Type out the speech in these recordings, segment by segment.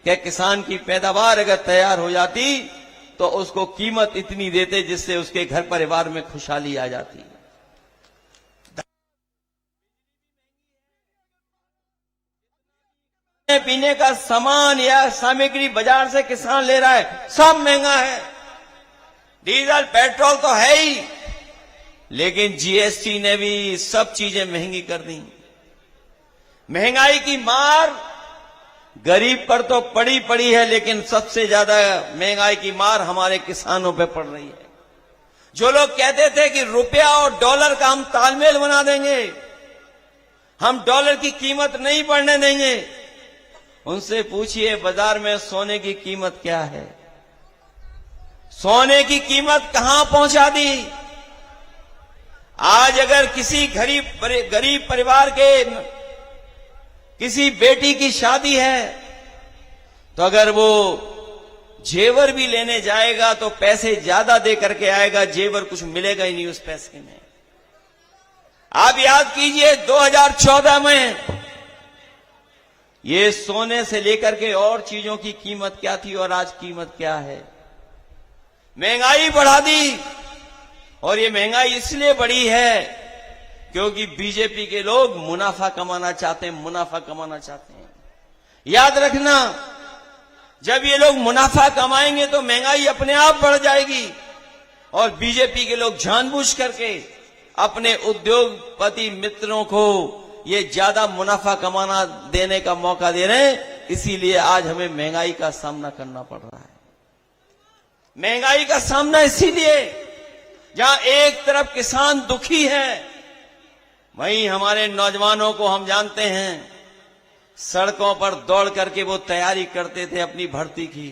कि किसान की पैदावार अगर तैयार हो जाती तो उसको कीमत इतनी देते जिससे उसके घर परिवार में खुशहाली आ जाती। पीने का सामान या सामग्री बाजार से किसान ले रहा है, सब महंगा है। डीजल पेट्रोल तो है ही, लेकिन जीएसटी ने भी सब चीजें महंगी कर दी। महंगाई की मार गरीब पर तो पड़ी पड़ी है, लेकिन सबसे ज्यादा महंगाई की मार हमारे किसानों पे पड़ रही है। जो लोग कहते थे कि रुपया और डॉलर का हम तालमेल बना देंगे, हम डॉलर की कीमत नहीं बढ़ने देंगे, उनसे पूछिए बाजार में सोने की कीमत क्या है। सोने की कीमत कहां पहुंचा दी। आज अगर किसी गरीब परिवार के किसी बेटी की शादी है तो अगर वो जेवर भी लेने जाएगा तो पैसे ज्यादा दे करके आएगा, जेवर कुछ मिलेगा ही नहीं उस पैसे में। आप याद कीजिए 2014 में ये सोने से लेकर के और चीजों की कीमत क्या थी और आज कीमत क्या है। महंगाई बढ़ा दी, और ये महंगाई इसलिए बढ़ी है क्योंकि बीजेपी के लोग मुनाफा कमाना चाहते हैं, मुनाफा कमाना चाहते हैं। याद रखना, जब ये लोग मुनाफा कमाएंगे तो महंगाई अपने आप बढ़ जाएगी, और बीजेपी के लोग जानबूझ करके अपने उद्योगपति मित्रों को ये ज्यादा मुनाफा कमाना देने का मौका दे रहे हैं। इसीलिए आज हमें महंगाई का सामना करना पड़ रहा है। महंगाई का सामना इसीलिए, जहां एक तरफ किसान दुखी है, वहीं हमारे नौजवानों को हम जानते हैं, सड़कों पर दौड़ करके वो तैयारी करते थे अपनी भर्ती की।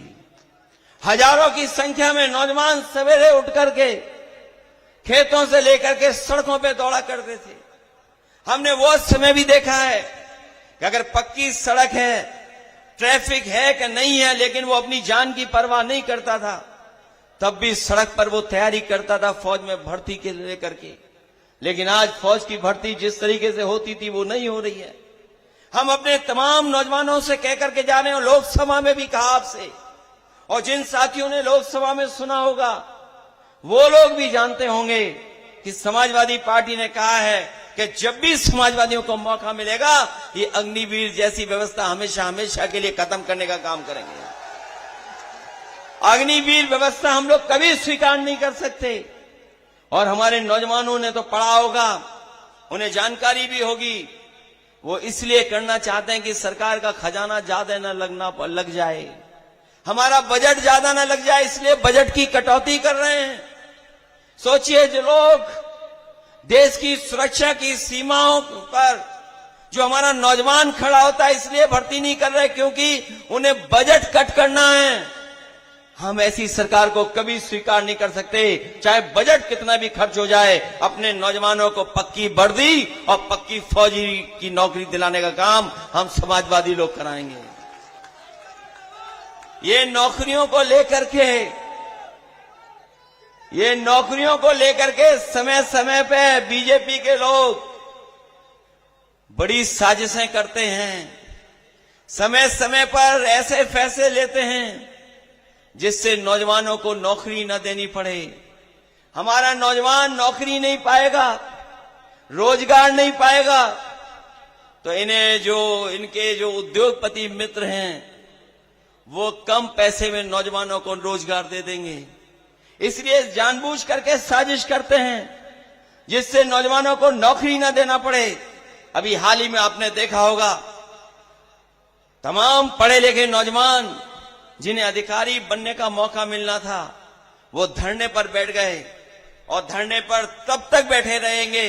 हजारों की संख्या में नौजवान सवेरे उठ करके खेतों से लेकर के सड़कों पे दौड़ा करते थे। हमने वो समय भी देखा है कि अगर पक्की सड़क है, ट्रैफिक है कि नहीं है, लेकिन वो अपनी जान की परवाह नहीं करता था, तब भी सड़क पर वो तैयारी करता था फौज में भर्ती के लेकर के। लेकिन आज फौज की भर्ती जिस तरीके से होती थी वो नहीं हो रही है। हम अपने तमाम नौजवानों से कह करके जा रहे हैं, लोकसभा में भी कहा आपसे, और जिन साथियों ने लोकसभा में सुना होगा वो लोग भी जानते होंगे कि समाजवादी पार्टी ने कहा है कि जब भी समाजवादियों को मौका मिलेगा ये अग्निवीर जैसी व्यवस्था हमेशा हमेशा के लिए खत्म करने का काम करेंगे। अग्निवीर व्यवस्था हम लोग कभी स्वीकार नहीं कर सकते, और हमारे नौजवानों ने तो पढ़ा होगा, उन्हें जानकारी भी होगी। वो इसलिए करना चाहते हैं कि सरकार का खजाना ज्यादा न लग जाए, हमारा बजट ज्यादा न लग जाए, इसलिए बजट की कटौती कर रहे हैं। सोचिए, जो लोग देश की सुरक्षा की सीमाओं पर जो हमारा नौजवान खड़ा होता है, इसलिए भर्ती नहीं कर रहे क्योंकि उन्हें बजट कट करना है। हम ऐसी सरकार को कभी स्वीकार नहीं कर सकते, चाहे बजट कितना भी खर्च हो जाए। अपने नौजवानों को पक्की वर्दी और पक्की फौजी की नौकरी दिलाने का काम हम समाजवादी लोग कराएंगे। ये नौकरियों को लेकर के समय समय पे बीजेपी के लोग बड़ी साजिशें करते हैं, समय समय पर ऐसे फैसले लेते हैं जिससे नौजवानों को नौकरी न देनी पड़े। हमारा नौजवान नौकरी नहीं पाएगा, रोजगार नहीं पाएगा, तो इनके जो उद्योगपति मित्र हैं वो कम पैसे में नौजवानों को रोजगार दे देंगे। इसलिए जानबूझ करके साजिश करते हैं जिससे नौजवानों को नौकरी न देना पड़े। अभी हाल ही में आपने देखा होगा, तमाम पढ़े लिखे नौजवान जिन्हें अधिकारी बनने का मौका मिलना था वो धरने पर बैठ गए, और धरने पर तब तक बैठे रहेंगे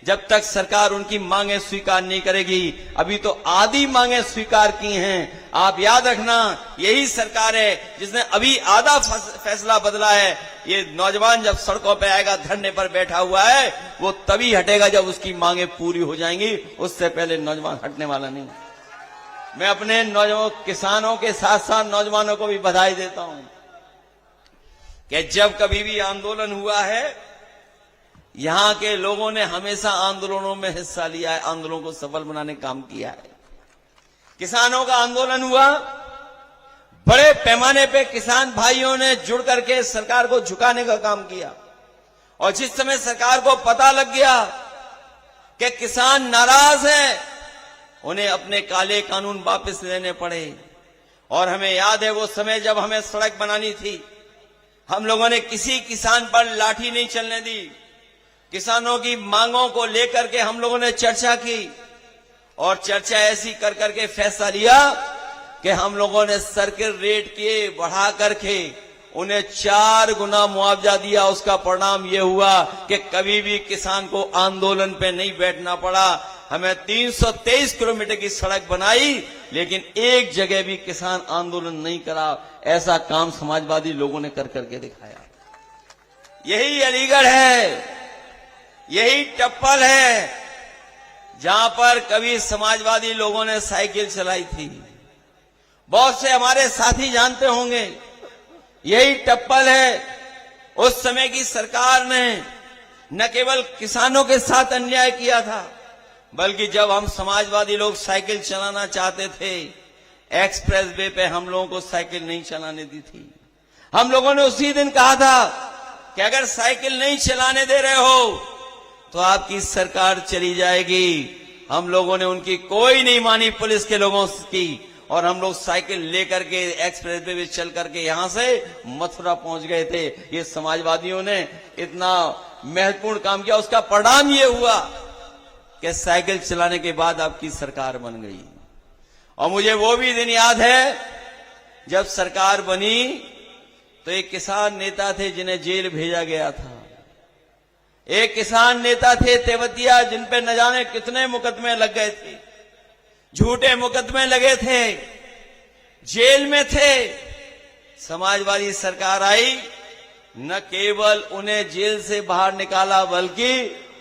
जब तक सरकार उनकी मांगे स्वीकार नहीं करेगी। अभी तो आधी मांगे स्वीकार की हैं। आप याद रखना, यही सरकार है जिसने अभी आधा फैसला बदला है। ये नौजवान जब सड़कों पे आएगा, धरने पर बैठा हुआ है, वो तभी हटेगा जब उसकी मांगे पूरी हो जाएंगी, उससे पहले नौजवान हटने वाला नहीं। मैं अपने नौजवान किसानों के साथ साथ नौजवानों को भी बधाई देता हूं कि जब कभी भी आंदोलन हुआ है, यहां के लोगों ने हमेशा आंदोलनों में हिस्सा लिया है, आंदोलनों को सफल बनाने का काम किया है। किसानों का आंदोलन हुआ, बड़े पैमाने पे किसान भाइयों ने जुड़ करके सरकार को झुकाने का काम किया। और जिस समय सरकार को पता लग गया कि किसान नाराज हैं, उन्हें अपने काले कानून वापस लेने पड़े। और हमें याद है वो समय जब हमें सड़क बनानी थी, हम लोगों ने किसी किसान पर लाठी नहीं चलने दी। किसानों की मांगों को लेकर के हम लोगों ने चर्चा की और चर्चा ऐसी कर करके फैसला लिया कि हम लोगों ने सर्किल रेट के बढ़ा करके उन्हें 4 गुना मुआवजा दिया। उसका परिणाम यह हुआ कि कभी भी किसान को आंदोलन पे नहीं बैठना पड़ा। हमें 323 किलोमीटर की सड़क बनाई, लेकिन एक जगह भी किसान आंदोलन नहीं करा। ऐसा काम समाजवादी लोगों ने कर करके दिखाया। यही अलीगढ़ है, यही टप्पल है, जहां पर कभी समाजवादी लोगों ने साइकिल चलाई थी। बहुत से हमारे साथी जानते होंगे, यही टप्पल है। उस समय की सरकार ने न केवल किसानों के साथ अन्याय किया था, बल्कि जब हम समाजवादी लोग साइकिल चलाना चाहते थे, एक्सप्रेस वे पे हम लोगों को साइकिल नहीं चलाने दी थी। हम लोगों ने उसी दिन कहा था कि अगर साइकिल नहीं चलाने दे रहे हो तो आपकी सरकार चली जाएगी। हम लोगों ने उनकी कोई नहीं मानी, पुलिस के लोगों की, और हम लोग साइकिल लेकर के एक्सप्रेस वे चल करके यहां से मथुरा पहुंच गए थे। ये समाजवादियों ने इतना महत्वपूर्ण काम किया। उसका परिणाम ये हुआ कि साइकिल चलाने के बाद आपकी सरकार बन गई। और मुझे वो भी दिन याद है जब सरकार बनी तो एक किसान नेता थे जिन्हें जेल भेजा गया था। एक किसान नेता थे तेवतिया, जिन पे न जाने कितने मुकदमे लग गए थे, झूठे मुकदमे लगे थे, जेल में थे। समाजवादी सरकार आई, न केवल उन्हें जेल से बाहर निकाला, बल्कि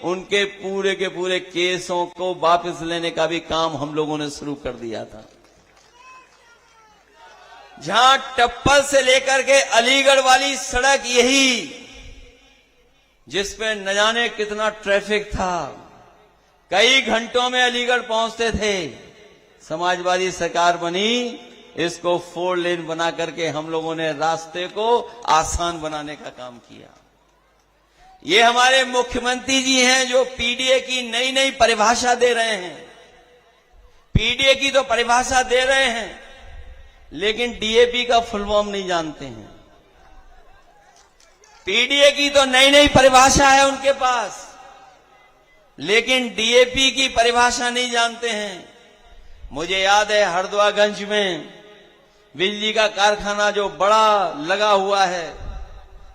उनके पूरे के पूरे केसों को वापस लेने का भी काम हम लोगों ने शुरू कर दिया था। जहां टप्पल से लेकर के अलीगढ़ वाली सड़क यही, जिसपे न जाने कितना ट्रैफिक था, कई घंटों में अलीगढ़ पहुंचते थे। समाजवादी सरकार बनी, इसको 4 लेन बना करके हम लोगों ने रास्ते को आसान बनाने का काम किया। ये हमारे मुख्यमंत्री जी हैं जो पीडीए की नई नई परिभाषा दे रहे हैं। पीडीए की तो परिभाषा दे रहे हैं, लेकिन डीएपी का फुल फॉर्म नहीं जानते हैं। पीडीए की तो नई नई परिभाषा है उनके पास, लेकिन डीएपी की परिभाषा नहीं जानते हैं। मुझे याद है हरदुआगंज में बिजली का कारखाना जो बड़ा लगा हुआ है,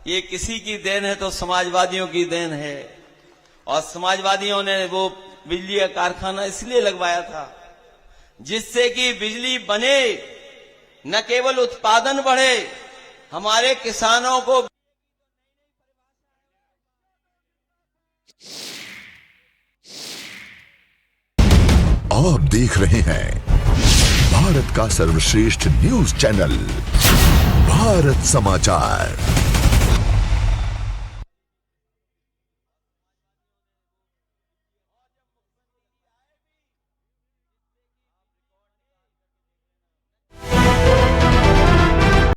ये किसी की देन है तो समाजवादियों की देन है। और समाजवादियों ने वो बिजली का कारखाना इसलिए लगवाया था जिससे कि बिजली बने, न केवल उत्पादन बढ़े, हमारे किसानों को। आप देख रहे हैं भारत का सर्वश्रेष्ठ न्यूज चैनल भारत समाचार।